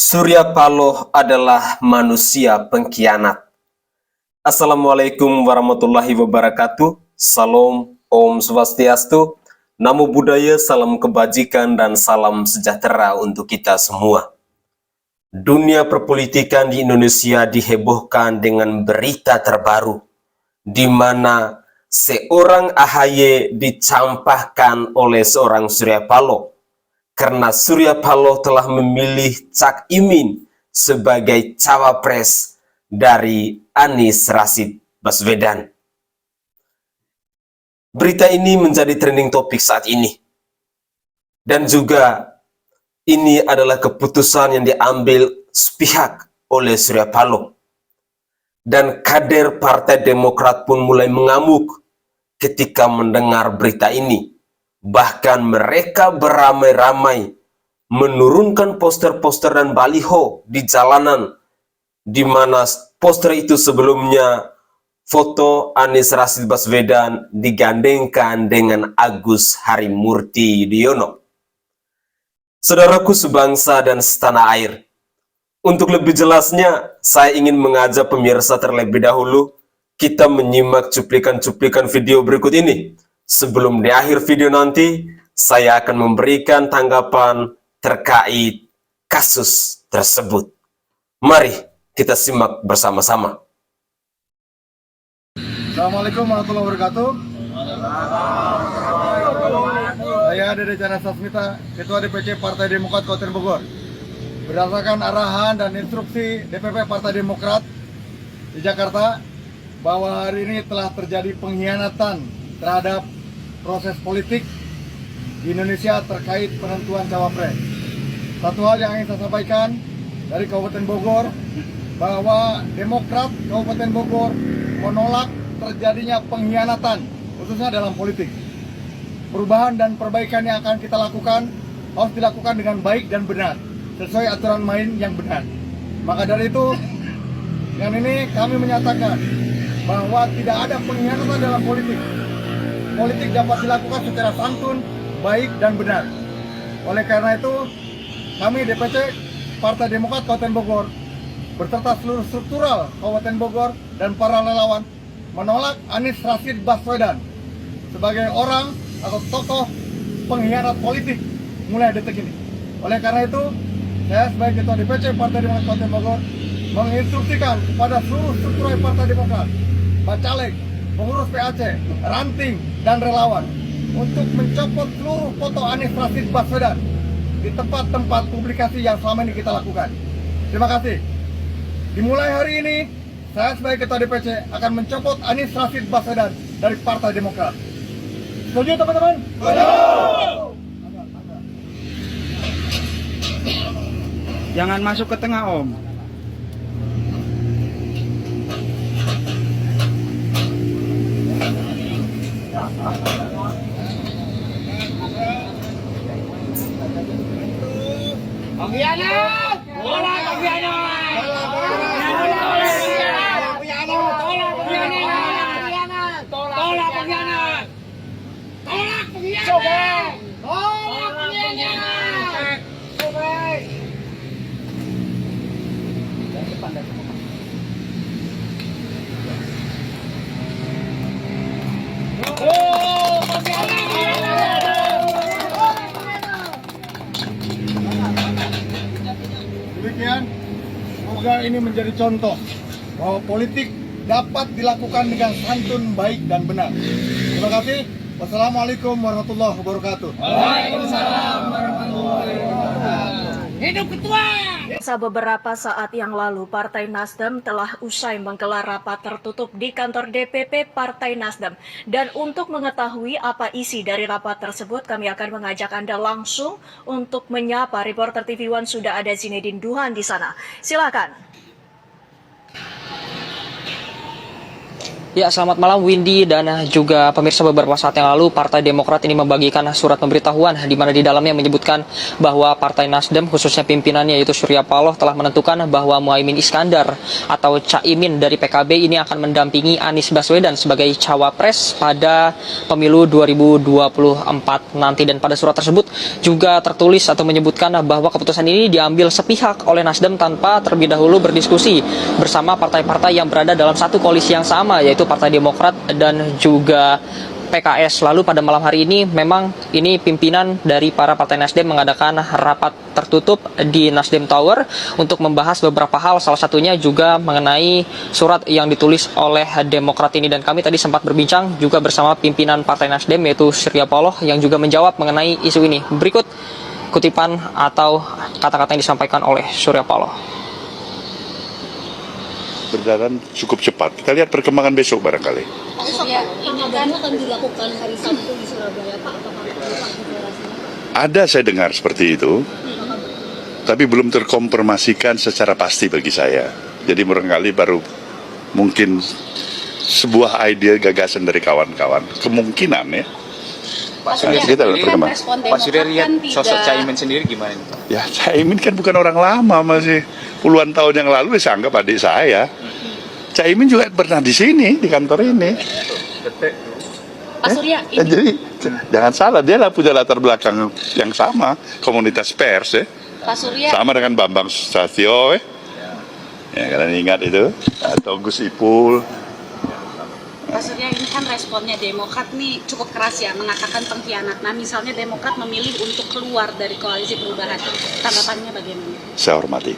Surya Paloh adalah manusia pengkhianat. Assalamualaikum warahmatullahi wabarakatuh. Salam, Om Swastiastu, Namo Buddhaya, salam kebajikan dan salam sejahtera untuk kita semua. Dunia perpolitikan di Indonesia dihebohkan dengan berita terbaru, di mana seorang AHY dicampakkan oleh seorang Surya Paloh, karena Surya Paloh telah memilih Cak Imin sebagai cawapres dari Anies Rashid Baswedan. Berita ini menjadi trending topik saat ini. Dan juga ini adalah keputusan yang diambil sepihak oleh Surya Paloh. Dan kader Partai Demokrat pun mulai mengamuk ketika mendengar berita ini. Bahkan mereka beramai-ramai menurunkan poster-poster dan baliho di jalanan, di mana poster itu sebelumnya foto Anies Rashid Baswedan digandengkan dengan Agus Harimurti Yudhoyono. Saudaraku sebangsa dan setanah air, untuk lebih jelasnya saya ingin mengajak pemirsa terlebih dahulu kita menyimak cuplikan-cuplikan video berikut ini. Sebelum di akhir video nanti, saya akan memberikan tanggapan terkait kasus tersebut. Mari kita simak bersama-sama. Assalamualaikum warahmatullahi wabarakatuh. Saya Dede Chandra Sasmita, Ketua DPC Partai Demokrat Kabupaten Bogor. Berdasarkan arahan dan instruksi DPP Partai Demokrat di Jakarta, bahwa hari ini telah terjadi pengkhianatan terhadap proses politik di Indonesia terkait penentuan cawapres. Satu hal yang ingin saya sampaikan dari Kabupaten Bogor, bahwa Demokrat Kabupaten Bogor menolak terjadinya pengkhianatan, khususnya dalam politik. Perubahan dan perbaikan yang akan kita lakukan harus dilakukan dengan baik dan benar, sesuai aturan main yang benar. Maka dari itu, yang ini kami menyatakan bahwa tidak ada pengkhianatan dalam politik. Politik dapat dilakukan secara santun, baik, dan benar. Oleh karena itu, kami DPC Partai Demokrat Kabupaten Bogor beserta seluruh struktural Kabupaten Bogor dan para relawan menolak Anies Rashid Baswedan sebagai orang atau tokoh pengkhianat politik mulai detik ini. Oleh karena itu, saya sebagai Ketua DPC Partai Demokrat Kabupaten Bogor menginstruksikan kepada seluruh struktural Partai Demokrat, Bacalek, pengurus PAC, ranting, dan relawan untuk mencopot seluruh foto Anies Rashid Baswedan di tempat-tempat publikasi yang selama ini kita lakukan. Terima kasih. Dimulai hari ini, saya sebagai Ketua DPC akan mencopot Anies Rashid Baswedan dari Partai Demokrat. Setuju teman-teman? Jangan masuk ke tengah, Om. Pengkhianat! Tolak pengkhianat! Tolak pengkhianat! Tolak pengkhianat! Tolak pengkhianat! Tolak pengkhianat! Demikian, semoga ini menjadi contoh bahwa politik dapat dilakukan dengan santun, baik, dan benar. Terima kasih. Wassalamualaikum warahmatullahi wabarakatuh. Waalaikumsalam warahmatullahi wabarakatuh. Hidup ketua! Beberapa saat yang lalu, Partai Nasdem telah usai menggelar rapat tertutup di kantor DPP Partai Nasdem. Dan untuk mengetahui apa isi dari rapat tersebut, kami akan mengajak Anda langsung untuk menyapa reporter TV One. Sudah ada Zinedine Duhan di sana. Silakan. Ya, selamat malam Windy dan juga pemirsa. Beberapa saat yang lalu Partai Demokrat ini membagikan surat pemberitahuan di mana di dalamnya menyebutkan bahwa Partai Nasdem khususnya pimpinannya yaitu Surya Paloh telah menentukan bahwa Muhaimin Iskandar atau Caimin dari PKB ini akan mendampingi Anies Baswedan sebagai cawapres pada pemilu 2024 nanti. Dan pada surat tersebut juga tertulis atau menyebutkan bahwa keputusan ini diambil sepihak oleh Nasdem tanpa terlebih dahulu berdiskusi bersama partai-partai yang berada dalam satu koalisi yang sama, yaitu Partai Demokrat dan juga PKS. Lalu pada malam hari ini memang ini pimpinan dari para partai Nasdem mengadakan rapat tertutup di Nasdem Tower untuk membahas beberapa hal, salah satunya juga mengenai surat yang ditulis oleh Demokrat ini. Dan kami tadi sempat berbincang juga bersama pimpinan Partai Nasdem yaitu Surya Paloh yang juga menjawab mengenai isu ini. Berikut kutipan atau kata-kata yang disampaikan oleh Surya Paloh. Berjalan cukup cepat. Kita lihat perkembangan besok barangkali. Pak Surya, ini akan dilakukan hari Sabtu di Surabaya, Pak. Apakah Pak deklarasinya? Ada saya dengar seperti itu, tapi belum terkonfirmasikan secara pasti bagi saya. Jadi barangkali baru mungkin sebuah ide gagasan dari kawan-kawan. Kemungkinan ya. Pak Surya, kita perkembangan. Pak Surya lihat sosok Caimin sendiri gimana? Ya, Caimin kan bukan orang lama, masih puluhan tahun yang lalu saya anggap adik saya. Caimin juga pernah di sini, di kantor ini. Pak Surya, Jadi jangan salah, dia lah punya latar belakang yang sama, komunitas pers ya. Pak Surya, Sama dengan Bambang Susatyo ya kalian ingat itu, atau Gus Ipul. Pak Surya, ini kan responnya Demokrat nih cukup keras ya, mengatakan pengkhianat. Nah, misalnya Demokrat memilih untuk keluar dari koalisi perubahan, tanggapannya bagaimana? Saya hormati.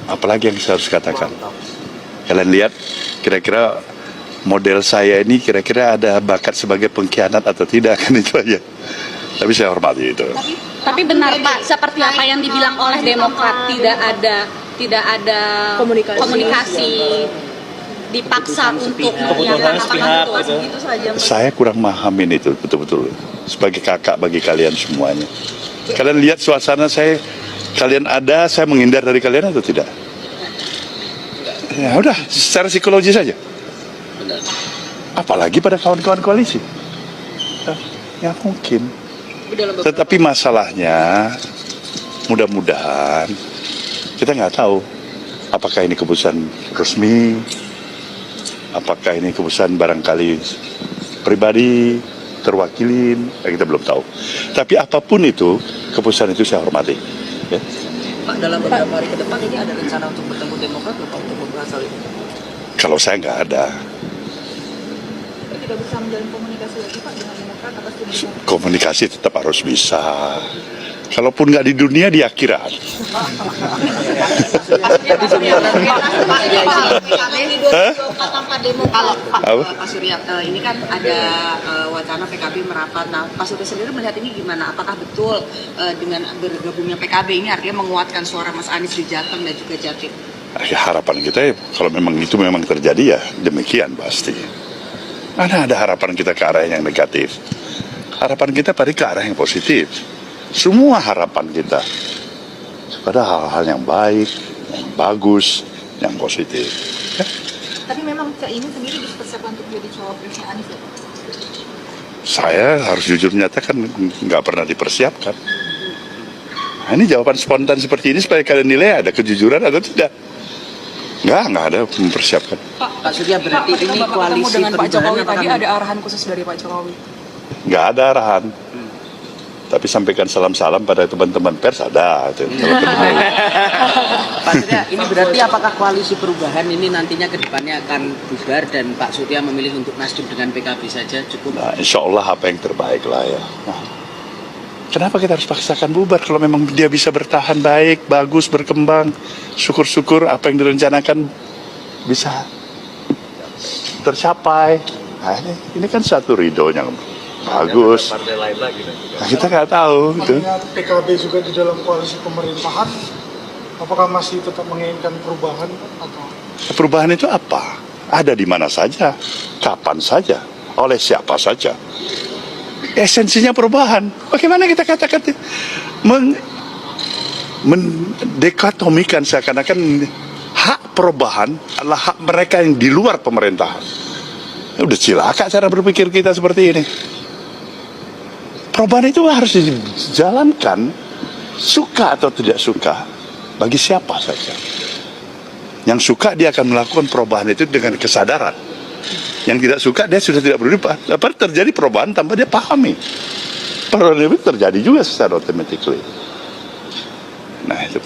Apalagi yang saya harus katakan? Kalian lihat, kira-kira model saya ini kira-kira ada bakat sebagai pengkhianat atau tidak, kan itu aja. Tapi saya hormati itu. Tapi benar Pak, seperti apa yang dibilang oleh Demokrat, tidak ada komunikasi dipaksa untuk mengiyakan apakah itu saja. Saya kurang memahami itu betul-betul sebagai kakak bagi kalian semuanya. Kalian lihat suasana saya, kalian ada, saya menghindar dari kalian atau tidak? Ya udah, secara psikologis saja. Apalagi pada kawan-kawan koalisi. Ya mungkin. Tetapi masalahnya, mudah-mudahan kita nggak tahu apakah ini keputusan resmi, apakah ini keputusan barangkali pribadi, terwakilin, kita belum tahu. Tapi apapun itu, keputusan itu saya hormati. Ya. Pak, dalam beberapa hari ke depan ini ada rencana untuk bertemu Demokrat Pak untuk membahas hal ini? Kalau saya nggak ada. tidak bisa menjalin komunikasi lagi Pak dengan Demokrat atas tudingan? Komunikasi tetap harus bisa. Kalaupun nggak di dunia, di akhirat. Kalau Pak Surya, ini kan ada wacana PKB merapat. Nah, Pak Surya sendiri melihat ini gimana? Apakah betul dengan bergabungnya PKB ini artinya menguatkan suara Mas Anies di Jateng dan juga Jatim? Ya, harapan kita ya, kalau memang itu memang terjadi ya demikian pasti. Mana ada harapan kita ke arah yang negatif? Harapan kita pada ke arah yang positif. Semua harapan kita pada hal-hal yang baik, yang bagus, yang positif. Ya. Tapi memang Caimin sendiri dipersiapkan untuk jadi cawapresnya Anies ya Pak? Saya harus jujur menyatakan nggak pernah dipersiapkan. Nah, ini jawaban spontan seperti ini supaya kalian nilai ada kejujuran atau tidak. Nggak ada mempersiapkan. Pak Surya, berarti ini koalisi dengan Pak Jokowi tadi akan... ada arahan khusus dari Pak Jokowi? Nggak ada arahan. Tapi sampaikan salam-salam pada teman-teman pers ada. Pak Surya, ini berarti apakah koalisi perubahan ini nantinya ke depannya akan bubar dan Pak Surya memilih untuk nasdem dengan PKB saja cukup? Nah, insya Allah apa yang terbaik lah ya. Nah, kenapa kita harus paksakan bubar kalau memang dia bisa bertahan baik, bagus, berkembang. Syukur-syukur apa yang direncanakan bisa tercapai. Nah, ini kan satu ridhonya bagus. Nah, kita nggak tahu itu. PKB juga di dalam koalisi pemerintahan, apakah masih tetap menginginkan perubahan atau? Perubahan itu apa? Ada di mana saja, kapan saja, oleh siapa saja. Esensinya perubahan. Bagaimana kita katakan mendikotomikan seakan-akan hak hak perubahan adalah hak mereka yang di luar pemerintahan. Ya, udah cilaka cara berpikir kita seperti ini. Perubahan itu harus dijalankan, suka atau tidak suka, bagi siapa saja. Yang suka dia akan melakukan perubahan itu dengan kesadaran. Yang tidak suka dia sudah tidak peduli. Apa terjadi perubahan tanpa dia pahami. Perubahan itu terjadi juga secara automatically. Nah itu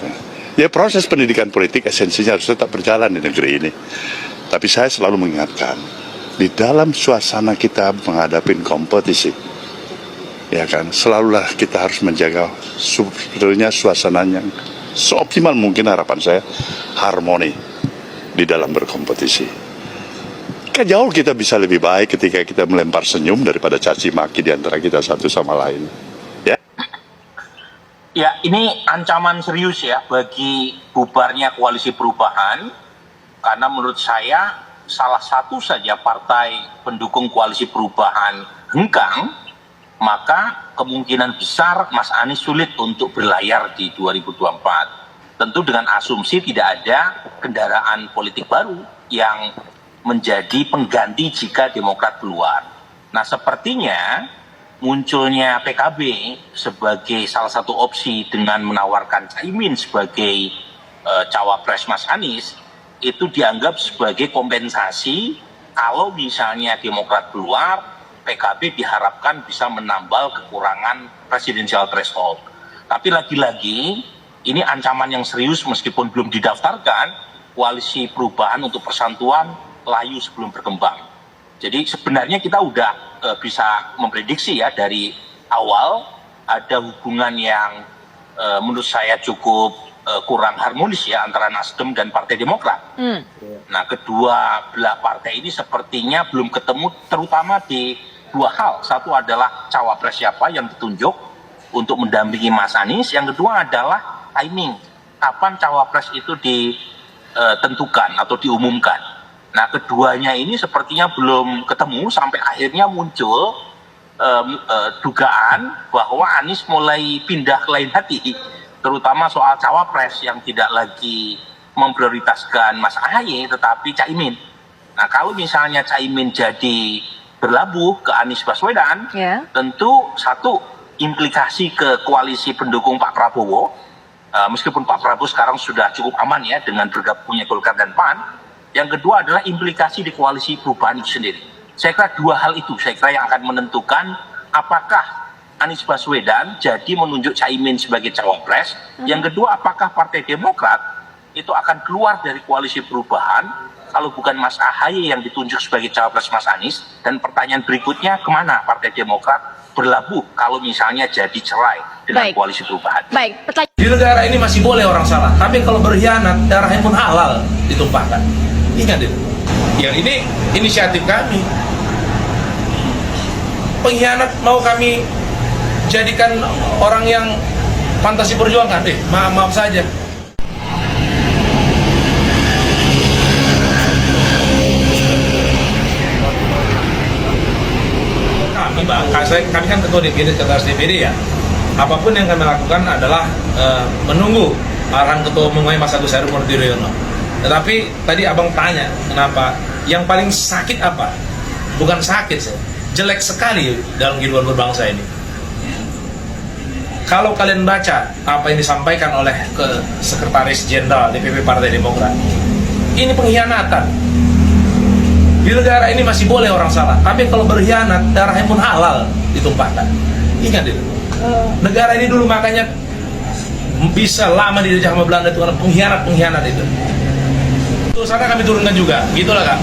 ya, proses pendidikan politik esensinya harus tetap berjalan di negeri ini. Tapi saya selalu mengingatkan, di dalam suasana kita menghadapi kompetisi, ya kan, selalulah kita harus menjaga sebetulnya suasananya seoptimal mungkin. Harapan saya harmoni di dalam berkompetisi. Jauh kita bisa lebih baik ketika kita melempar senyum daripada caci maki di antara kita satu sama lain. Ya. Ya, ini ancaman serius ya bagi bubarnya koalisi perubahan, karena menurut saya salah satu saja partai pendukung koalisi perubahan hengkang, maka kemungkinan besar Mas Anies sulit untuk berlayar di 2024. Tentu dengan asumsi tidak ada kendaraan politik baru yang menjadi pengganti jika Demokrat keluar. Nah, sepertinya munculnya PKB sebagai salah satu opsi dengan menawarkan Caimin sebagai cawapres Mas Anies itu dianggap sebagai kompensasi kalau misalnya Demokrat keluar, PKB diharapkan bisa menambal kekurangan presidensial threshold. Tapi lagi-lagi ini ancaman yang serius meskipun belum didaftarkan, koalisi perubahan untuk persatuan layu sebelum berkembang. Jadi sebenarnya kita udah bisa memprediksi ya dari awal ada hubungan yang menurut saya cukup kurang harmonis ya antara Nasdem dan Partai Demokrat. Nah, kedua belah partai ini sepertinya belum ketemu, terutama di dua hal. Satu adalah cawapres siapa yang ditunjuk untuk mendampingi Mas Anies. Yang kedua adalah timing, kapan cawapres itu ditentukan atau diumumkan. Nah, keduanya ini sepertinya belum ketemu sampai akhirnya muncul dugaan bahwa Anies mulai pindah ke lain hati, terutama soal cawapres yang tidak lagi memprioritaskan Mas Ahaye tetapi Caimin. Nah, kalau misalnya Caimin jadi berlabuh ke Anies Baswedan, tentu satu implikasi ke koalisi pendukung Pak Prabowo, meskipun Pak Prabowo sekarang sudah cukup aman ya dengan bergabungnya Golkar dan PAN. Yang kedua adalah implikasi di koalisi perubahan itu sendiri. Saya kira dua hal itu yang akan menentukan apakah Anies Baswedan jadi menunjuk Caimin sebagai cawapres. Yang kedua, apakah Partai Demokrat itu akan keluar dari koalisi perubahan kalau bukan Mas Ahaye yang ditunjuk sebagai cawapres Mas Anies. Dan pertanyaan berikutnya, kemana Partai Demokrat berlabuh kalau misalnya jadi cerai dengan koalisi perubahan. Di negara ini masih boleh orang salah, tapi kalau berkhianat darahnya pun halal ditumpahkan. Ingat itu. Yang ini inisiatif kami. Pengkhianat mau kami jadikan orang yang pantas diperjuangkan. Maaf saja. Kami kan ketua DPD, sekretaris DPD ya. Apapun yang kami lakukan adalah menunggu arahan ketua umum Mas Agus Harimurti Yudhoyono. Tetapi tadi abang tanya kenapa yang paling sakit apa? Bukan sakit sih, jelek sekali dalam kehidupan berbangsa ini. Kalau kalian baca apa yang disampaikan oleh Sekretaris Jenderal DPP Partai Demokrat, ini pengkhianatan. Di negara ini masih boleh orang salah, tapi kalau berkhianat darahnya pun halal ditumpahkan. Ingat itu. Negara ini dulu makanya bisa lama dijajah sama Belanda itu karena pengkhianat itu. Sana kami turunkan juga, gitulah Kak.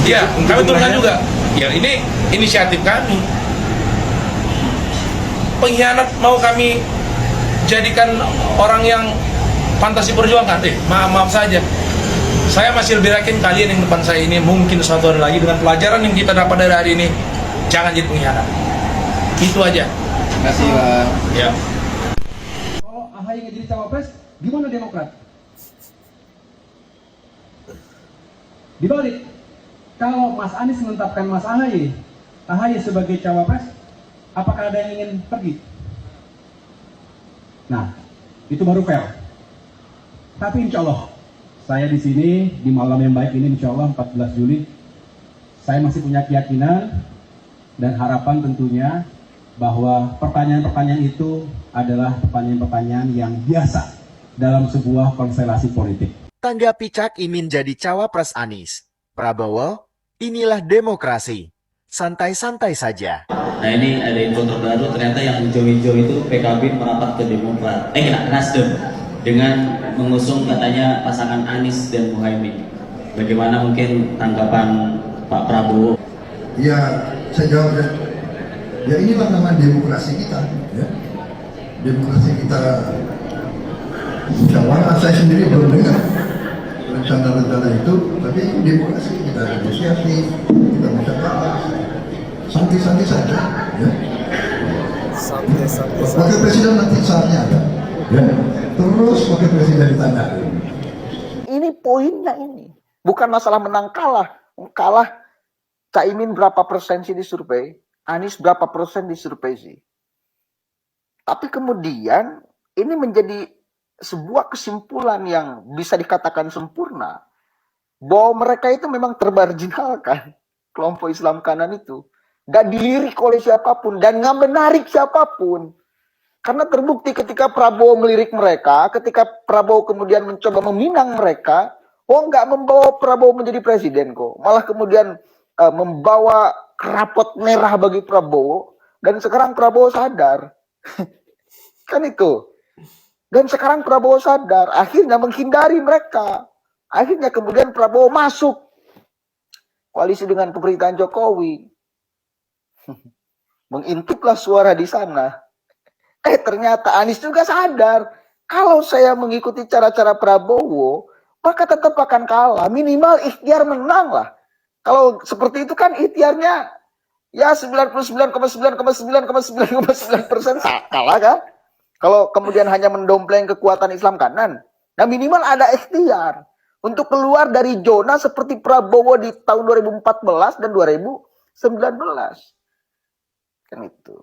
Iya, kami turunkan juga. Ya, ini inisiatif kami. Pengkhianat mau kami jadikan orang yang pantas diperjuangkan. Maaf saja. Saya masih lebih yakin kalian yang depan saya ini mungkin suatu hari lagi dengan pelajaran yang kita dapat dari hari ini, jangan jadi pengkhianat. Itu aja. Terima kasih, Pak. Ya. Kalau Ahaye jadi cawapres, gimana Demokrat? Dibalik, kalau Mas Anies menetapkan Mas Ahaye sebagai cawapres, apakah ada yang ingin pergi? Nah, itu baru fair. Tapi insya Allah, saya di sini, di malam yang baik ini, insya Allah 14 Juli, saya masih punya keyakinan dan harapan tentunya bahwa pertanyaan-pertanyaan itu adalah pertanyaan-pertanyaan yang biasa dalam sebuah konstelasi politik. Tanggapi Cak Imin jadi cawapres Anies. Prabowo, inilah demokrasi. Santai-santai saja. Nah ini ada info terbaru, ternyata yang hijau-hijau itu PKB merapat ke Demokrat, Nasdem, dengan mengusung katanya pasangan Anies dan Muhaimin. Bagaimana mungkin tanggapan Pak Prabowo? Ya, saya jawab ya. Ya inilah nama demokrasi kita, ya. Demokrasi kita. Insya Allah saya sendiri belum dengar rencana-rencana itu, tapi demokrasi kita negosiasi, kita bisa bahas, santai-santai saja, ya. Wakil Presiden nanti saatnya ada, ya. Terus Wakil Presiden ditanya. Ini poinnya ini, bukan masalah menang kalah. Kalah Caimin berapa persen sih di survei, Anies berapa persen di survei sih. Tapi kemudian ini menjadi sebuah kesimpulan yang bisa dikatakan sempurna bahwa mereka itu memang termarginalkan, kelompok Islam kanan itu gak dilirik oleh siapapun dan gak menarik siapapun, karena terbukti ketika Prabowo melirik mereka, ketika Prabowo kemudian mencoba meminang mereka, gak membawa Prabowo menjadi presiden kok, malah kemudian membawa rapot merah bagi Prabowo, dan sekarang Prabowo sadar kan itu. Dan sekarang Prabowo sadar, akhirnya menghindari mereka. Akhirnya kemudian Prabowo masuk koalisi dengan pemerintahan Jokowi. Mengintiplah suara di sana. Ternyata Anies juga sadar, kalau saya mengikuti cara-cara Prabowo, maka tetap akan kalah. Minimal ikhtiar menang lah. Kalau seperti itu kan ikhtiarnya ya 99,9,9,9,9% kalah kan? Kalau kemudian hanya mendompleng kekuatan Islam kanan, nah minimal ada ikhtiar untuk keluar dari zona seperti Prabowo di tahun 2014 dan 2019. Kan itu.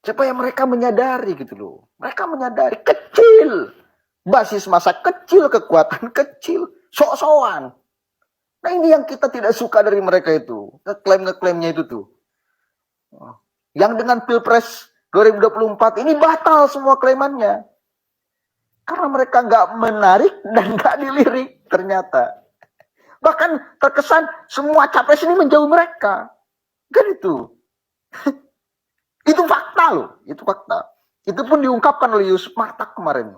Supaya mereka menyadari gitu loh. Mereka menyadari kecil. Basis masa kecil, kekuatan kecil, sok-sokan. Nah ini yang kita tidak suka dari mereka itu. Ngeklaim-ngeklaimnya itu tuh. Yang dengan Pilpres 2024 ini batal semua klaimannya. Karena mereka nggak menarik dan nggak dilirik ternyata. Bahkan terkesan semua capres ini menjauh mereka. Kan itu. Itu fakta loh. Itu fakta. Itu pun diungkapkan oleh Yusuf Martak kemarin.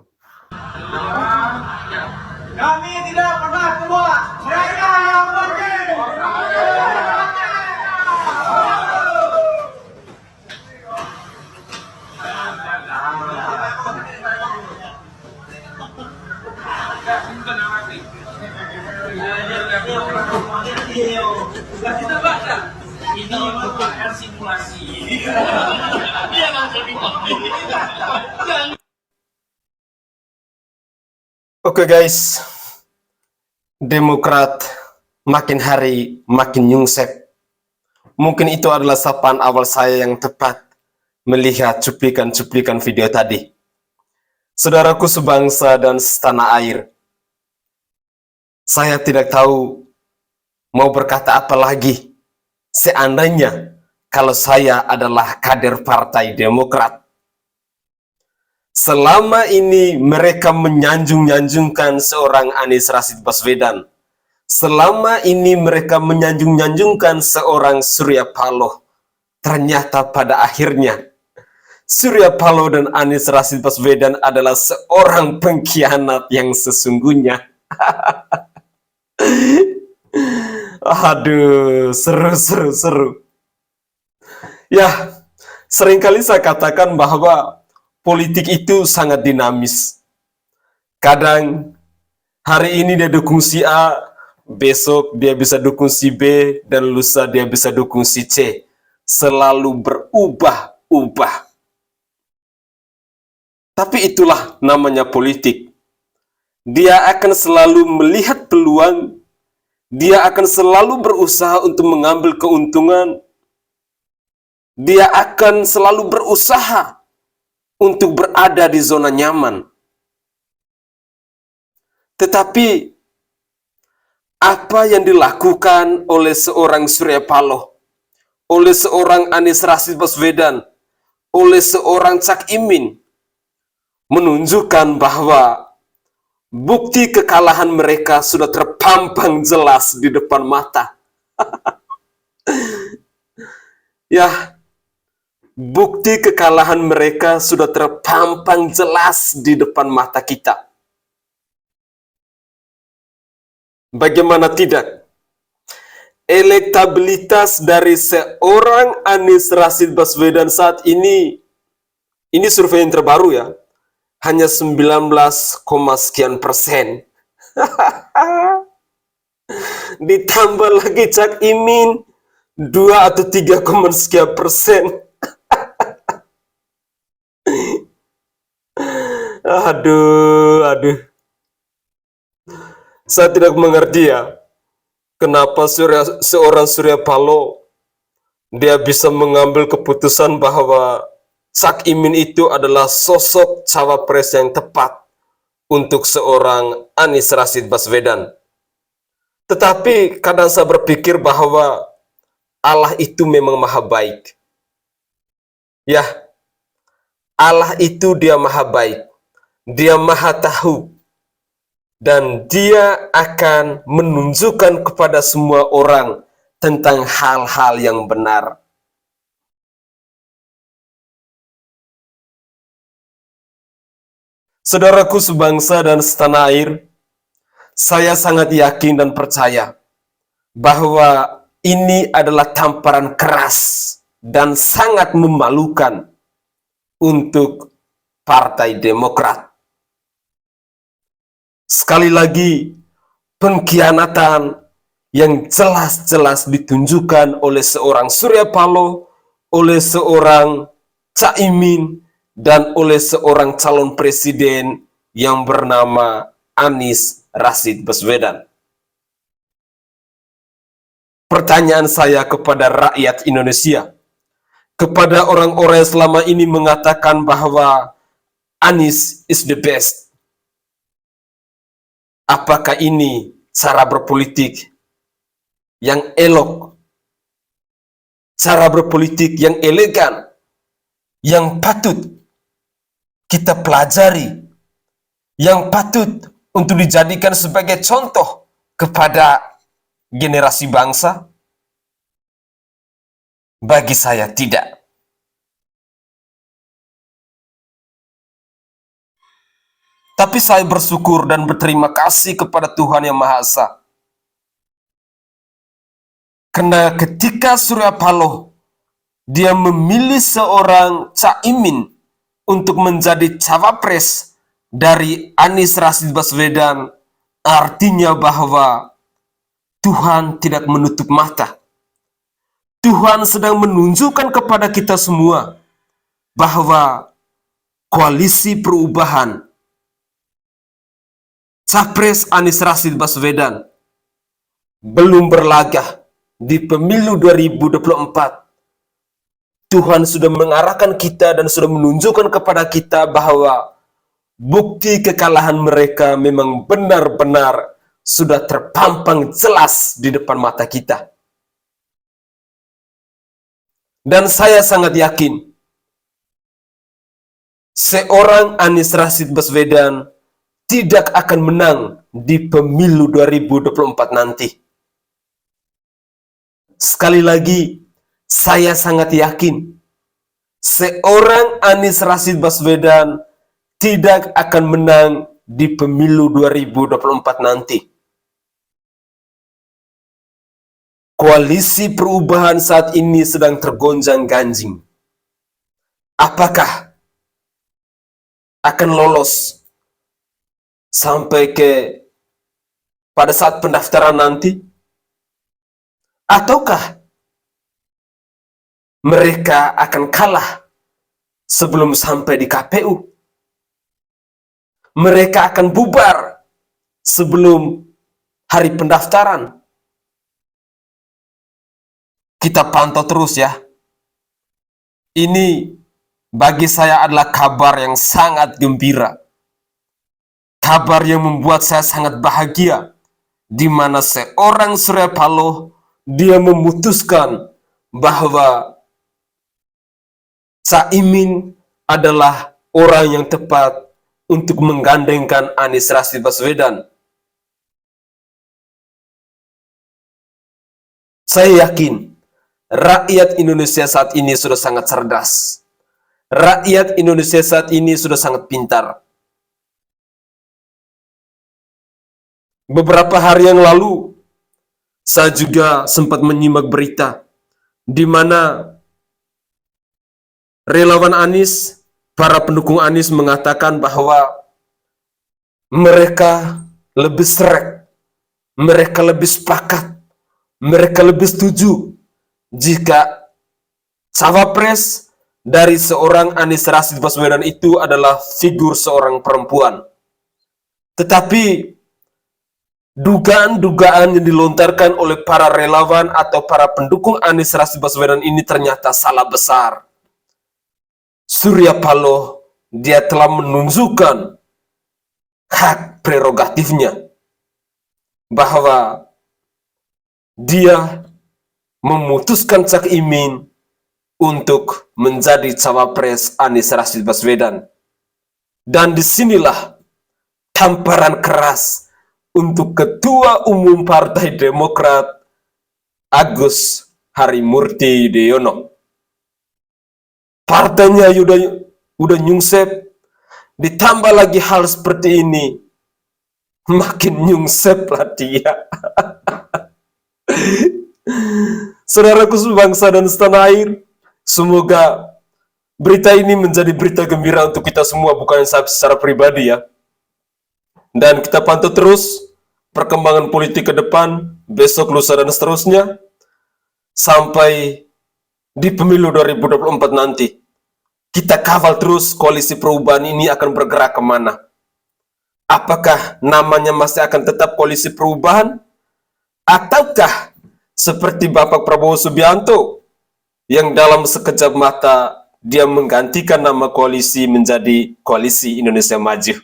Kami tidak pernah keluar. Mereka yang pergi. Kita baca. Ini merupakan simulasi. Oke guys, Demokrat makin hari makin nyungsep. Mungkin itu adalah sapaan awal saya yang tepat melihat cuplikan-cuplikan video tadi. Saudaraku sebangsa dan setanah air, saya tidak tahu mau berkata apa lagi seandainya kalau saya adalah kader Partai Demokrat. Selama ini mereka menyanjung-nyanjungkan seorang Anies Rashid Baswedan. Selama ini mereka menyanjung-nyanjungkan seorang Surya Paloh. Ternyata pada akhirnya Surya Paloh dan Anies Rashid Baswedan adalah seorang pengkhianat yang sesungguhnya. Aduh, seru. Ya, seringkali saya katakan bahwa politik itu sangat dinamis. Kadang hari ini dia dukung si A, besok dia bisa dukung si B, dan lusa dia bisa dukung si C. Selalu berubah-ubah. Tapi itulah namanya politik. Dia akan selalu melihat peluang, dia akan selalu berusaha untuk mengambil keuntungan, dia akan selalu berusaha untuk berada di zona nyaman. Tetapi apa yang dilakukan oleh seorang Surya Paloh, oleh seorang Anies Rashid Baswedan, oleh seorang Cak Imin menunjukkan bahwa bukti kekalahan mereka sudah terpampang jelas di depan mata. Ya, bukti kekalahan mereka sudah terpampang jelas di depan mata kita. Bagaimana tidak? Elektabilitas dari seorang Anies Rashid Baswedan saat ini survei yang terbaru ya, hanya 19, sekian persen. Ditambah lagi Cak Imin 2 atau 3, sekian persen. Aduh. Saya tidak mengerti ya, kenapa seorang Surya Paloh dia bisa mengambil keputusan bahwa Cak Imin itu adalah sosok cawapres yang tepat untuk seorang Anies Rashid Baswedan. Tetapi kadang saya berpikir bahwa Allah itu memang maha baik. Ya, Allah itu dia maha baik. Dia maha tahu. Dan dia akan menunjukkan kepada semua orang tentang hal-hal yang benar. Saudaraku sebangsa dan setanah air, saya sangat yakin dan percaya bahwa ini adalah tamparan keras dan sangat memalukan untuk Partai Demokrat. Sekali lagi, pengkhianatan yang jelas-jelas ditunjukkan oleh seorang Surya Paloh, oleh seorang Cak Imin, dan oleh seorang calon presiden yang bernama Anies Rashid Baswedan. Pertanyaan saya kepada rakyat Indonesia, kepada orang-orang yang selama ini mengatakan bahwa Anies is the best. Apakah ini cara berpolitik yang elok, cara berpolitik yang elegan, yang patut kita pelajari, yang patut untuk dijadikan sebagai contoh kepada generasi bangsa? Bagi saya tidak. Tapi saya bersyukur dan berterima kasih kepada Tuhan Yang Maha Esa. Karena ketika Surya Paloh dia memilih seorang Cak Imin untuk menjadi cawapres dari Anies Rashid Baswedan, artinya bahwa Tuhan tidak menutup mata. Tuhan sedang menunjukkan kepada kita semua bahwa koalisi perubahan Capres Anies Rashid Baswedan belum berlagak di pemilu 2024. Tuhan sudah mengarahkan kita dan sudah menunjukkan kepada kita bahwa bukti kekalahan mereka memang benar-benar sudah terpampang jelas di depan mata kita. Dan saya sangat yakin seorang Anies Rashid Baswedan tidak akan menang di pemilu 2024 nanti. Sekali lagi, saya sangat yakin seorang Anies Rashid Baswedan tidak akan menang di pemilu 2024 nanti. Koalisi perubahan saat ini sedang tergonjang-ganjing. Apakah akan lolos sampai ke pada saat pendaftaran nanti? Ataukah mereka akan kalah sebelum sampai di KPU? Mereka akan bubar sebelum hari pendaftaran? Kita pantau terus ya. Ini bagi saya adalah kabar yang sangat gembira. kabar yang membuat saya sangat bahagia, di mana seorang Surya Paloh dia memutuskan bahwa Caimin adalah orang yang tepat untuk menggandengkan Anies Rashid Baswedan. Saya yakin rakyat Indonesia saat ini sudah sangat cerdas. Rakyat Indonesia saat ini sudah sangat pintar. Beberapa hari yang lalu, saya juga sempat menyimak berita di mana relawan Anies, para pendukung Anies mengatakan bahwa mereka lebih serek, mereka lebih sepakat, mereka lebih setuju jika cawapres dari seorang Anies Rashid Baswedan itu adalah figur seorang perempuan. Tetapi dugaan-dugaan yang dilontarkan oleh para relawan atau para pendukung Anies Rashid Baswedan ini ternyata salah besar. Surya Paloh dia telah menunjukkan hak prerogatifnya bahwa dia memutuskan Caimin untuk menjadi cawapres Anies Rashid Baswedan. Dan disinilah tamparan keras untuk Ketua Umum Partai Demokrat Agus Harimurti Yudhoyono. Partainya udah nyungsep, ditambah lagi hal seperti ini, makin nyungsep lah dia. Saudaraku sebangsa dan setanah air, semoga berita ini menjadi berita gembira untuk kita semua, bukan secara pribadi ya. Dan kita pantau terus perkembangan politik ke depan, besok, lusa, dan seterusnya, sampai di pemilu 2024 nanti. Kita kawal terus koalisi perubahan ini akan bergerak kemana. Apakah namanya masih akan tetap koalisi perubahan? Ataukah seperti Bapak Prabowo Subianto yang dalam sekejap mata dia menggantikan nama koalisi menjadi Koalisi Indonesia Maju?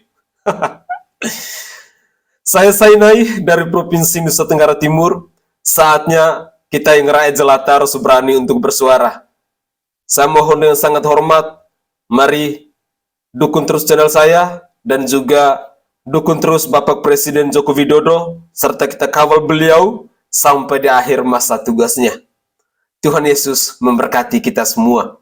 Saya Sainai dari Provinsi Nusa Tenggara Timur. Saatnya kita yang rakyat jelata harus berani untuk bersuara. Saya mohon dengan sangat hormat, mari dukung terus channel saya dan juga dukung terus Bapak Presiden Joko Widodo, serta kita kawal beliau sampai di akhir masa tugasnya. Tuhan Yesus memberkati kita semua.